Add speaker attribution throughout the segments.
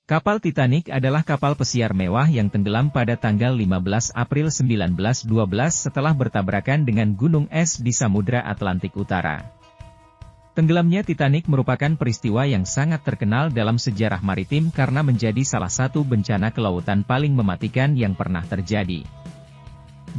Speaker 1: Kapal Titanic adalah kapal pesiar mewah yang tenggelam pada tanggal 15 April 1912 setelah bertabrakan dengan gunung es di Samudra Atlantik Utara. Tenggelamnya Titanic merupakan peristiwa yang sangat terkenal dalam sejarah maritim karena menjadi salah satu bencana kelautan paling mematikan yang pernah terjadi.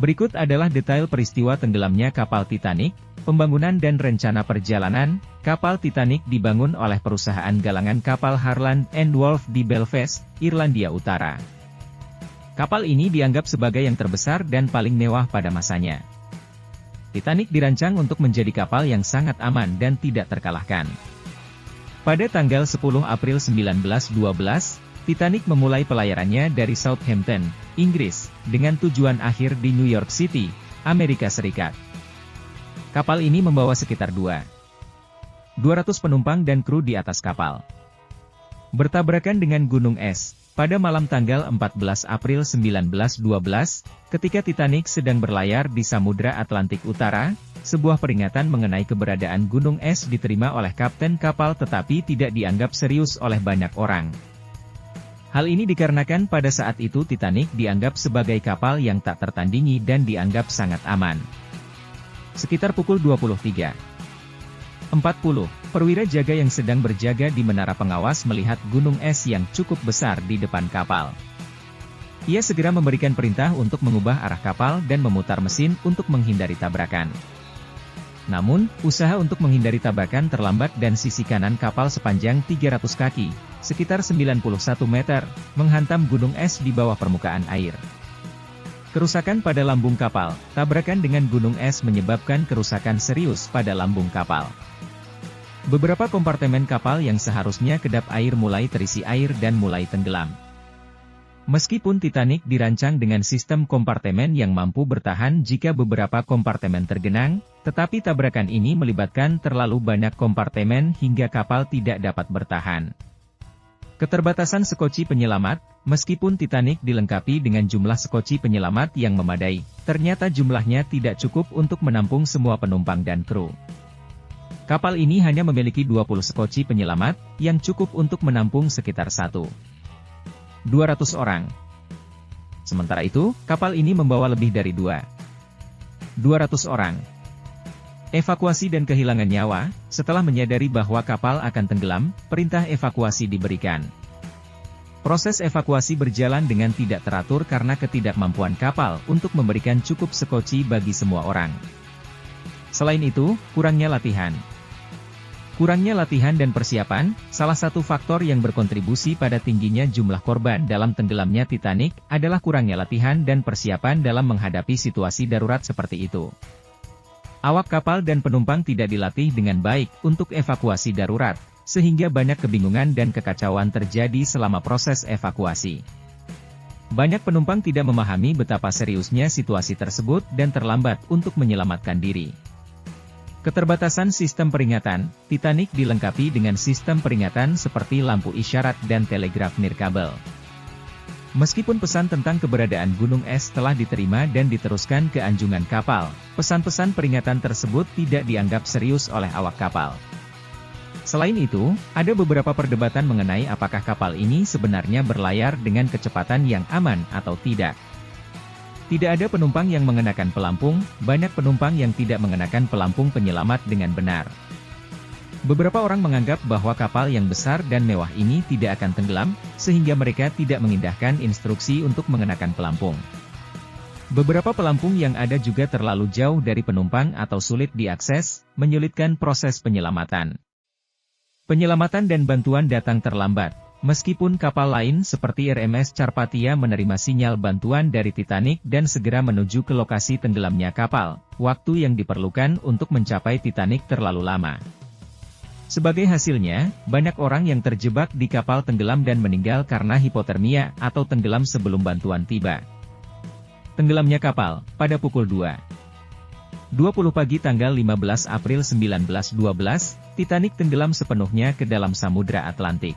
Speaker 1: Berikut adalah detail peristiwa tenggelamnya kapal Titanic. Pembangunan dan rencana perjalanan. Kapal Titanic dibangun oleh perusahaan galangan kapal Harland and Wolff di Belfast, Irlandia Utara. Kapal ini dianggap sebagai yang terbesar dan paling mewah pada masanya. Titanic dirancang untuk menjadi kapal yang sangat aman dan tidak terkalahkan. Pada tanggal 10 April 1912, Titanic memulai pelayarannya dari Southampton, Inggris, dengan tujuan akhir di New York City, Amerika Serikat. Kapal ini membawa sekitar 200 penumpang dan kru di atas kapal. Bertabrakan dengan gunung es, pada malam tanggal 14 April 1912, ketika Titanic sedang berlayar di Samudra Atlantik Utara, sebuah peringatan mengenai keberadaan gunung es diterima oleh kapten kapal tetapi tidak dianggap serius oleh banyak orang. Hal ini dikarenakan pada saat itu Titanic dianggap sebagai kapal yang tak tertandingi dan dianggap sangat aman. Sekitar pukul 23.40, perwira jaga yang sedang berjaga di menara pengawas melihat gunung es yang cukup besar di depan kapal. Ia segera memberikan perintah untuk mengubah arah kapal dan memutar mesin untuk menghindari tabrakan. Namun, usaha untuk menghindari tabrakan terlambat dan sisi kanan kapal sepanjang 300 kaki, sekitar 91 meter, menghantam gunung es di bawah permukaan air. Kerusakan pada lambung kapal. Tabrakan dengan gunung es menyebabkan kerusakan serius pada lambung kapal. Beberapa kompartemen kapal yang seharusnya kedap air mulai terisi air dan mulai tenggelam. Meskipun Titanic dirancang dengan sistem kompartemen yang mampu bertahan jika beberapa kompartemen tergenang, tetapi tabrakan ini melibatkan terlalu banyak kompartemen hingga kapal tidak dapat bertahan. Keterbatasan sekoci penyelamat. Meskipun Titanic dilengkapi dengan jumlah sekoci penyelamat yang memadai, ternyata jumlahnya tidak cukup untuk menampung semua penumpang dan kru. Kapal ini hanya memiliki 20 sekoci penyelamat, yang cukup untuk menampung sekitar 200 orang. Sementara itu, kapal ini membawa lebih dari 200 orang. Evakuasi dan kehilangan nyawa. Setelah menyadari bahwa kapal akan tenggelam, perintah evakuasi diberikan. Proses evakuasi berjalan dengan tidak teratur karena ketidakmampuan kapal untuk memberikan cukup sekoci bagi semua orang. Selain itu, kurangnya latihan. Kurangnya latihan dan persiapan, salah satu faktor yang berkontribusi pada tingginya jumlah korban dalam tenggelamnya Titanic, adalah kurangnya latihan dan persiapan dalam menghadapi situasi darurat seperti itu. Awak kapal dan penumpang tidak dilatih dengan baik untuk evakuasi darurat, sehingga banyak kebingungan dan kekacauan terjadi selama proses evakuasi. Banyak penumpang tidak memahami betapa seriusnya situasi tersebut dan terlambat untuk menyelamatkan diri. Keterbatasan sistem peringatan. Titanic dilengkapi dengan sistem peringatan seperti lampu isyarat dan telegraf nirkabel. Meskipun pesan tentang keberadaan gunung es telah diterima dan diteruskan ke anjungan kapal, pesan-pesan peringatan tersebut tidak dianggap serius oleh awak kapal. Selain itu, ada beberapa perdebatan mengenai apakah kapal ini sebenarnya berlayar dengan kecepatan yang aman atau tidak. Tidak ada penumpang yang mengenakan pelampung, banyak penumpang yang tidak mengenakan pelampung penyelamat dengan benar. Beberapa orang menganggap bahwa kapal yang besar dan mewah ini tidak akan tenggelam, sehingga mereka tidak mengindahkan instruksi untuk mengenakan pelampung. Beberapa pelampung yang ada juga terlalu jauh dari penumpang atau sulit diakses, menyulitkan proses penyelamatan. Penyelamatan dan bantuan datang terlambat. Meskipun kapal lain seperti RMS Carpathia menerima sinyal bantuan dari Titanic dan segera menuju ke lokasi tenggelamnya kapal, waktu yang diperlukan untuk mencapai Titanic terlalu lama. Sebagai hasilnya, banyak orang yang terjebak di kapal tenggelam dan meninggal karena hipotermia atau tenggelam sebelum bantuan tiba. Tenggelamnya kapal, pada pukul 2:20 pagi tanggal 15 April 1912, Titanic tenggelam sepenuhnya ke dalam Samudra Atlantik.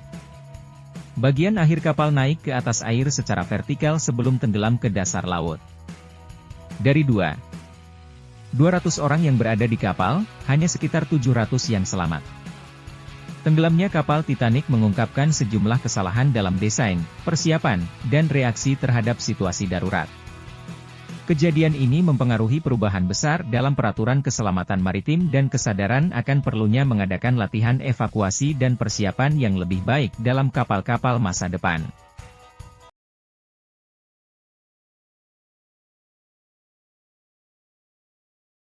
Speaker 1: Bagian akhir kapal naik ke atas air secara vertikal sebelum tenggelam ke dasar laut. Dari 200 orang yang berada di kapal, hanya sekitar 700 yang selamat. Tenggelamnya kapal Titanic mengungkapkan sejumlah kesalahan dalam desain, persiapan, dan reaksi terhadap situasi darurat. Kejadian ini mempengaruhi perubahan besar dalam peraturan keselamatan maritim dan kesadaran akan perlunya mengadakan latihan evakuasi dan persiapan yang lebih baik dalam kapal-kapal masa depan.